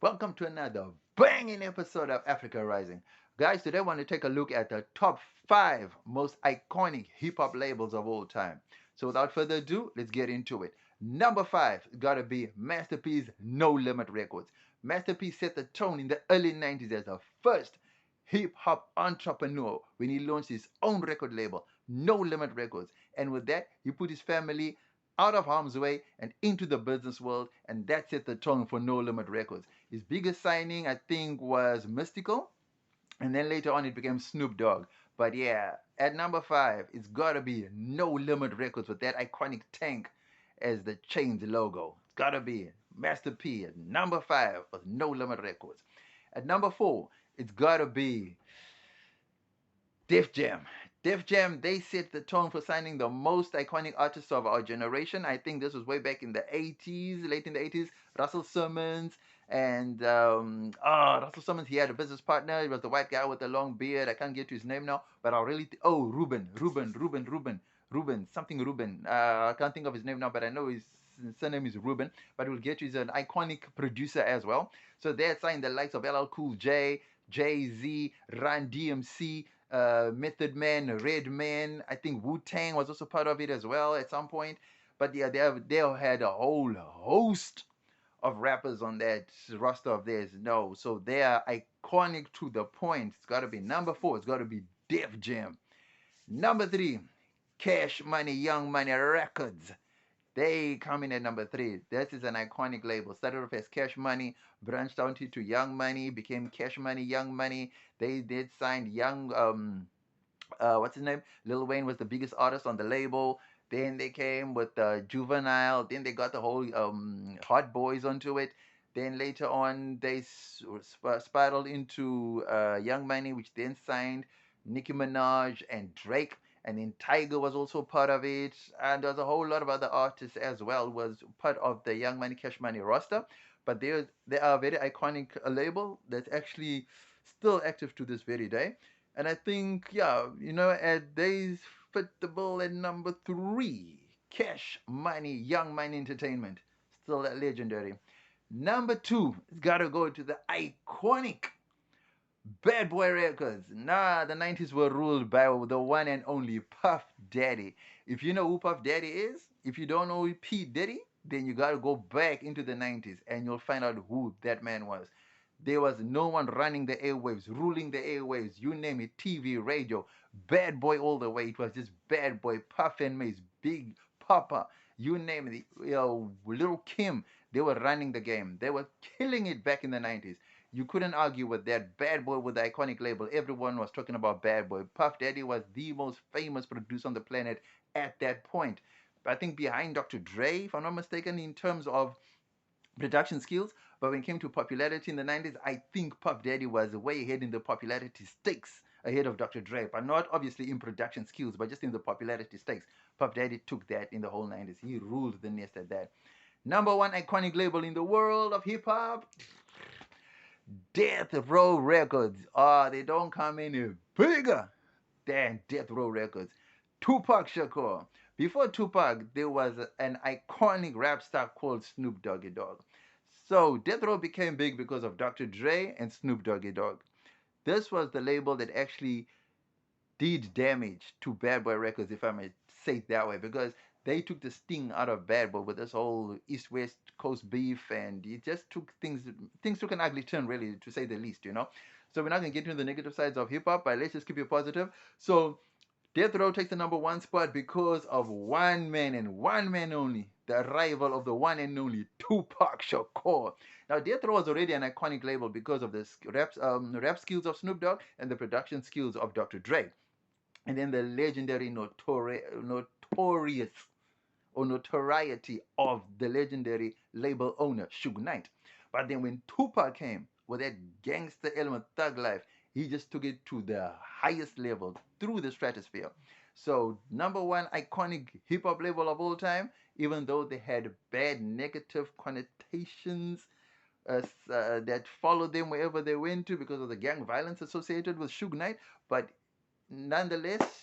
Welcome to another banging episode of Africa Rising. Guys, today I want to take a look at the top 5 most iconic hip hop labels of all time. So without further ado, let's get into it. Number 5 gotta be Master P's No Limit Records. Master P set the tone in the early 90s as the first hip hop entrepreneur when he launched his own record label, No Limit Records. And with that, he put his family out of harm's way and into the business world, and that set the tone for No Limit Records. His biggest signing, I think, was Mystical, and then later on it became Snoop Dogg. But yeah, at number 5, it's gotta be No Limit Records with that iconic tank as the chain's logo. It's gotta be Master P at number 5 with No Limit Records. At number 4, it's gotta be Def Jam. Def Jam, they set the tone for signing the most iconic artists of our generation. I think this was way back in the 80s, late in the 80s. Russell Simmons and Russell Simmons, he had a business partner. It was the white guy with the long beard. I can't get to his name now, but I'll really Ruben, something Ruben. I can't think of his name now, but I know his surname is Ruben. But we'll get to, he's an iconic producer as well. So they had signed the likes of LL Cool J, Jay Z, Run DMC, Method Man, Red Man. I think Wu Tang was also part of it as well at some point. But yeah, they had a whole host of rappers on that roster of theirs. No, so they are iconic to the point. It's got to be number 4. It's got to be Def Jam. Number 3, Cash Money, Young Money Records. They come in at number 3. This is an iconic label. Started off as Cash Money, branched out into Young Money, became Cash Money, Young Money. They did sign Young, what's his name? Lil Wayne was the biggest artist on the label. Then they came with Juvenile. Then they got the whole Hot Boys onto it. Then later on, they spiraled into Young Money, which then signed Nicki Minaj and Drake. And then Tiger was also part of it. And there's a whole lot of other artists as well was part of the Young Money Cash Money roster. But they are a very iconic label that's actually still active to this very day. And I think, yeah, they fit the bill at number 3. Cash Money, Young Money Entertainment. Still that legendary. Number 2, it's got to go to the iconic Bad Boy Records. Nah, the 90s were ruled by the one and only Puff Daddy. If you know who Puff Daddy is, if you don't know P. Diddy, then you gotta go back into the 90s and you'll find out who that man was. There was no one running the airwaves, ruling the airwaves, you name it, TV, radio, bad boy all the way. It was just bad boy, Puff and Mace, Big Papa, you name it, Little Kim. They were running the game. They were killing it back in the 90s. You couldn't argue with that. Bad Boy with the iconic label. Everyone was talking about Bad Boy. Puff Daddy was the most famous producer on the planet at that point. I think behind Dr. Dre, if I'm not mistaken, in terms of production skills. But when it came to popularity in the 90s, I think Puff Daddy was way ahead in the popularity stakes ahead of Dr. Dre, but not obviously in production skills, but just in the popularity stakes. Puff Daddy took that in the whole 90s. He ruled the nest at that. Number 1 iconic label in the world of hip hop, Death Row Records. They don't come any bigger than Death Row Records. Tupac Shakur. Before Tupac, there was an iconic rap star called Snoop Doggy Dogg. So Death Row became big because of Dr. Dre and Snoop Doggy Dogg. This was the label that actually did damage to Bad Boy Records, if I may say it that way, because they took the sting out of Bad Boy with this whole East West Coast beef, and it just took things took an ugly turn, really, to say the least. So we're not gonna get into the negative sides of hip hop, but let's just keep it positive. So Death Row takes the number 1 spot because of one man and one man only, the arrival of the one and only Tupac Shakur. Now, Death Row was already an iconic label because of the rap skills of Snoop Dogg and the production skills of Dr. Dre, and then the legendary notorious or notoriety of the legendary label owner Suge Knight. But then when Tupac came with that gangster element, thug life, he just took it to the highest level through the stratosphere. So number 1 iconic hip hop label of all time, even though they had bad negative connotations that followed them wherever they went to because of the gang violence associated with Suge Knight, but nonetheless,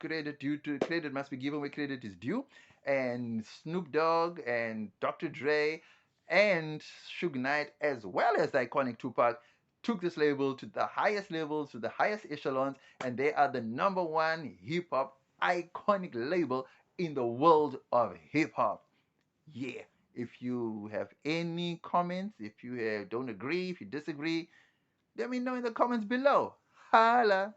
credit must be given where credit is due. And Snoop Dogg and Dr. Dre and Suge Knight, as well as the iconic Tupac, took this label to the highest levels, to the highest echelons, and they are the number one hip hop iconic label in the world of hip hop. Yeah. If you have any comments, if you don't agree, if you disagree, let me know in the comments below. Holla.